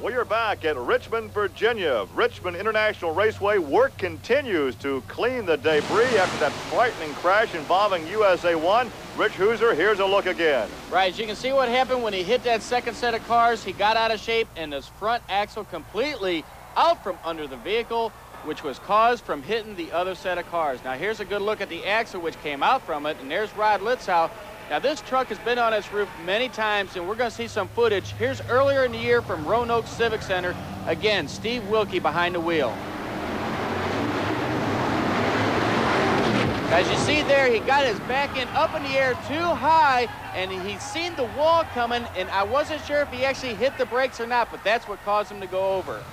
Well, you're back at Richmond, Virginia. Richmond International Raceway. Work continues to clean the debris after that frightening crash involving USA 1. Rich Hooser, here's a look again. Right, as you can see what happened when he hit that second set of cars. He got out of shape and his front axle completely out from under the vehicle, which was caused from hitting the other set of cars. Now here's a good look at the axle which came out from it, and there's Rod Litzow. Now this truck has been on its roof many times, and we're going to see some footage. Here's earlier in the year from Roanoke Civic Center. Again, Steve Wilkie behind the wheel. As you see there, he got his back end up in the air too high, and he's seen the wall coming, and I wasn't sure if he actually hit the brakes or not, but that's what caused him to go over.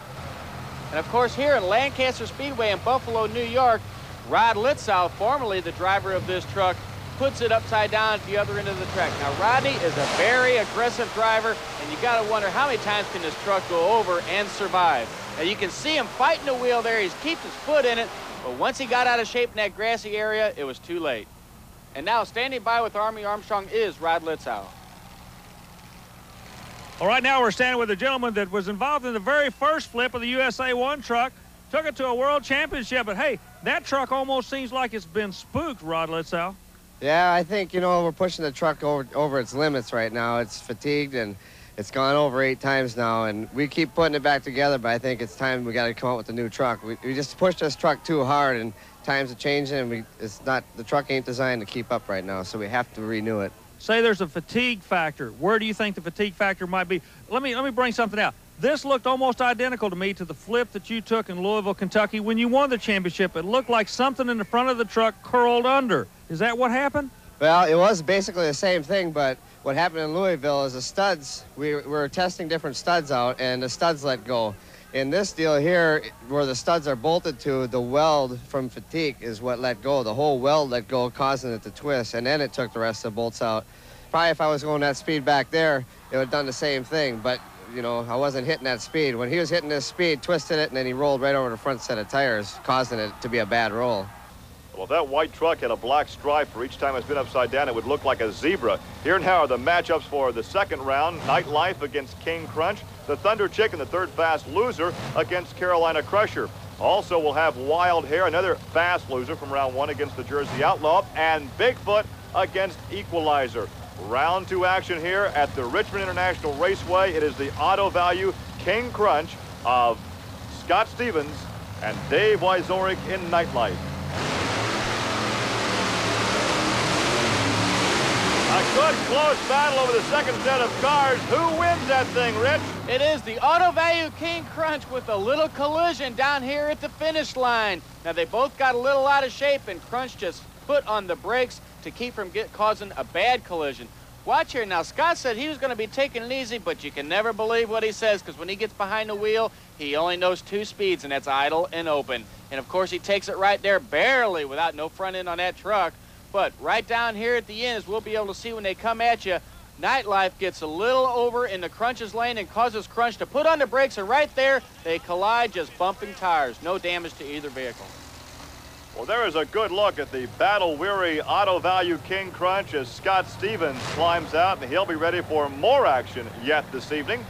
And of course, here in Lancaster Speedway in Buffalo, New York, Rod Litzow, formerly the driver of this truck, puts it upside down at the other end of the track. Now, Rodney is a very aggressive driver, and you got to wonder how many times can this truck go over and survive. Now, you can see him fighting the wheel there. He's kept his foot in it, but once he got out of shape in that grassy area, it was too late. And now, standing by with Army Armstrong is Rod Litzow. Well, right now we're standing with a gentleman that was involved in the very first flip of the USA 1 truck, took it to a world championship, but hey, that truck almost seems like it's been spooked, Rod Litzow. Yeah, I think, you know, we're pushing the truck over its limits right now. It's fatigued, and it's gone over 8 times now, and we keep putting it back together, but I think it's time we got to come out with a new truck. We just pushed this truck too hard, and times are changing, and the truck ain't designed to keep up right now, so we have to renew it. Say there's a fatigue factor. Where do you think the fatigue factor might be? Let me bring something out. This looked almost identical to me to the flip that you took in Louisville, Kentucky when you won the championship. It looked like something in the front of the truck curled under. Is that what happened? Well, it was basically the same thing, but what happened in Louisville is the studs, we were testing different studs out, and the studs let go. In this deal here, where the studs are bolted to, the weld from fatigue is what let go. The whole weld let go, causing it to twist, and then it took the rest of the bolts out. Probably if I was going that speed back there, it would have done the same thing, but you know, I wasn't hitting that speed. When he was hitting this speed, twisted it, and then he rolled right over the front set of tires, causing it to be a bad roll. Well, if that white truck had a black stripe for each time it's been upside down, it would look like a zebra. Here now are the matchups for the second round. Nightlife against King Crunch. The Thunder Chicken, the third fast loser, against Carolina Crusher. Also, we'll have Wild Hair, another fast loser from round 1 against the Jersey Outlaw, and Bigfoot against Equalizer. Round 2 action here at the Richmond International Raceway. It is the auto value King Crunch of Scott Stevens and Dave Wyzorik in Nightlife. A good close battle over the second set of cars. Who wins that thing, Rich? It is the auto value King Crunch with a little collision down here at the finish line. Now they both got a little out of shape, and Crunch just put on the brakes to keep from causing a bad collision. Watch here. Now, Scott said he was going to be taking it easy, but you can never believe what he says, because when he gets behind the wheel, he only knows 2 speeds, and that's idle and open. And, of course, he takes it right there barely without no front end on that truck. But right down here at the end, as we'll be able to see when they come at you, Nightlife gets a little over in the Crunch's lane and causes Crunch to put on the brakes, and right there, they collide, just bumping tires. No damage to either vehicle. Well, there is a good look at the battle-weary auto value King Crunch as Scott Stevens climbs out, and he'll be ready for more action yet this evening.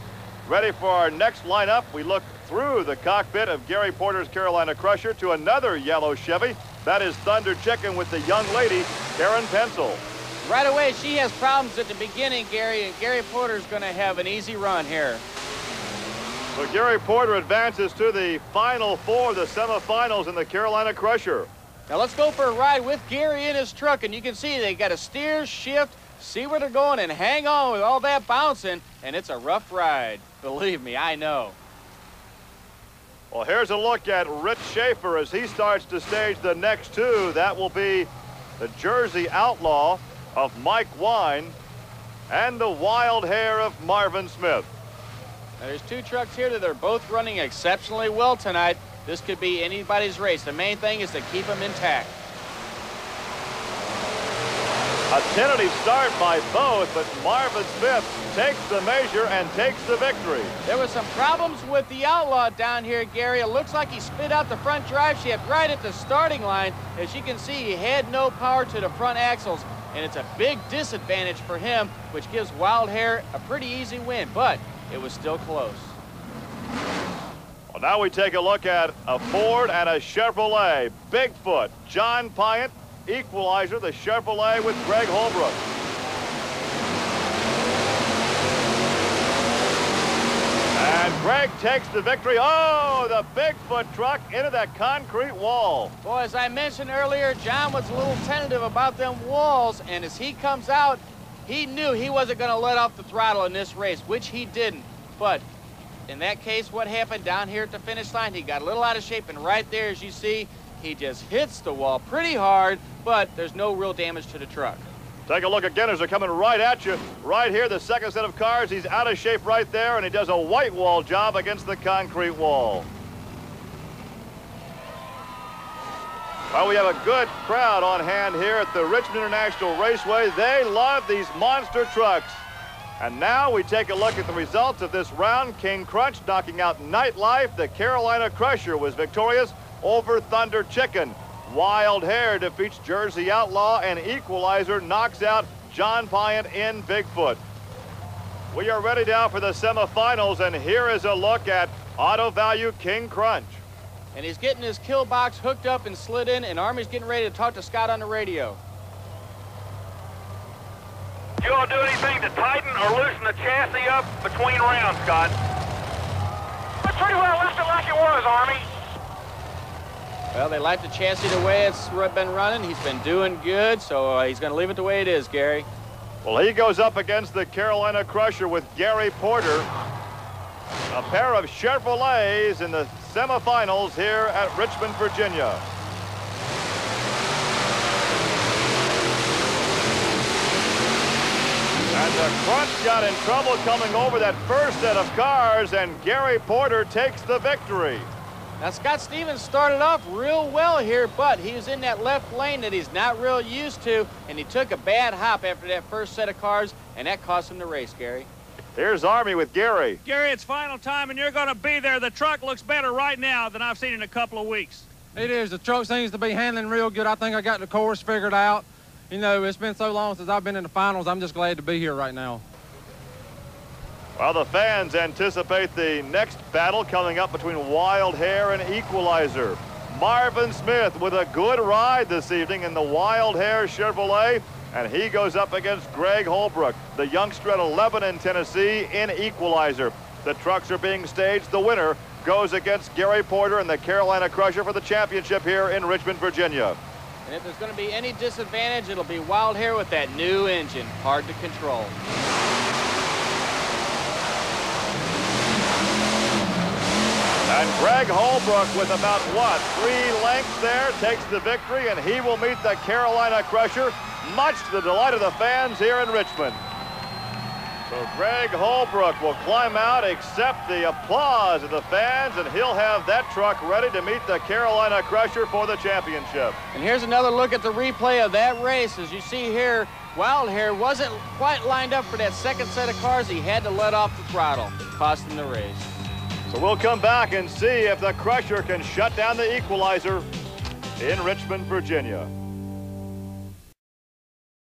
Ready for our next lineup, we look through the cockpit of Gary Porter's Carolina Crusher to another yellow Chevy. That is Thunder Chicken with the young lady, Karen Pencil. Right away, she has problems at the beginning, Gary, and Gary Porter's going to have an easy run here. So Gary Porter advances to the final 4 of the semifinals in the Carolina Crusher. Now let's go for a ride with Gary in his truck, and you can see they got to steer, shift, see where they're going, and hang on with all that bouncing, and it's a rough ride. Believe me, I know. Well, here's a look at Rich Schaefer as he starts to stage the next 2. That will be the Jersey Outlaw of Mike Wine and the Wild Hair of Marvin Smith. Now, there's 2 trucks here that are both running exceptionally well tonight. This could be anybody's race. The main thing is to keep them intact. A tentative start by both, but Marvin Smith takes the measure and takes the victory. There was some problems with the Outlaw down here, Gary. It looks like he spit out the front drive shaft right at the starting line. As you can see, he had no power to the front axles, and it's a big disadvantage for him, which gives Wild Hair a pretty easy win, but it was still close. Now we take a look at a Ford and a Chevrolet. Bigfoot, John Pyatt, Equalizer, the Chevrolet with Greg Holbrook. And Greg takes the victory. Oh, the Bigfoot truck into that concrete wall. Boy, as I mentioned earlier, John was a little tentative about them walls, and as he comes out, he knew he wasn't going to let off the throttle in this race, which he didn't. But in that case, what happened down here at the finish line, he got a little out of shape, and right there, as you see, he just hits the wall pretty hard, but there's no real damage to the truck. Take a look again as they're coming right at you. Right here, the second set of cars, he's out of shape right there, and he does a white wall job against the concrete wall. Well, we have a good crowd on hand here at the Richmond International Raceway. They love these monster trucks. And now we take a look at the results of this round. King Crunch knocking out Nightlife. The Carolina Crusher was victorious over Thunder Chicken. Wild Hare defeats Jersey Outlaw, and Equalizer knocks out John Pyatt in Bigfoot. We are ready now for the semifinals, and here is a look at Auto Value King Crunch. And he's getting his kill box hooked up and slid in, and Army's getting ready to talk to Scott on the radio. You all do anything to tighten or loosen the chassis up between rounds, Scott? It's pretty well left it like it was, Army. Well, they like the chassis the way it's been running. He's been doing good, so he's going to leave it the way it is, Gary. Well, he goes up against the Carolina Crusher with Gary Porter. A pair of Chevrolets in the semifinals here at Richmond, Virginia. And the Crunch got in trouble coming over that first set of cars, and Gary Porter takes the victory. Now, Scott Stevens started off real well here, but he was in that left lane that he's not real used to, and he took a bad hop after that first set of cars, and that cost him the race, Gary. Here's Army with Gary. Gary, it's final time, and you're going to be there. The truck looks better right now than I've seen in a couple of weeks. It is. The truck seems to be handling real good. I think I got the course figured out. You know, it's been so long since I've been in the finals. I'm just glad to be here right now. Well, the fans anticipate the next battle coming up between Wild Hare and Equalizer. Marvin Smith with a good ride this evening in the Wild Hare Chevrolet, and he goes up against Greg Holbrook, the youngster at 11 in Tennessee, in Equalizer. The trucks are being staged. The winner goes against Gary Porter and the Carolina Crusher for the championship here in Richmond, Virginia. And if there's going to be any disadvantage, it'll be Wild Hare with that new engine. Hard to control. And Greg Holbrook with about, 3 lengths there, takes the victory, and he will meet the Carolina Crusher, much to the delight of the fans here in Richmond. So Greg Holbrook will climb out, accept the applause of the fans, and he'll have that truck ready to meet the Carolina Crusher for the championship. And here's another look at the replay of that race. As you see here, Wild Hare wasn't quite lined up for that second set of cars. He had to let off the throttle, cost him the race. So we'll come back and see if the Crusher can shut down the Equalizer in Richmond, Virginia.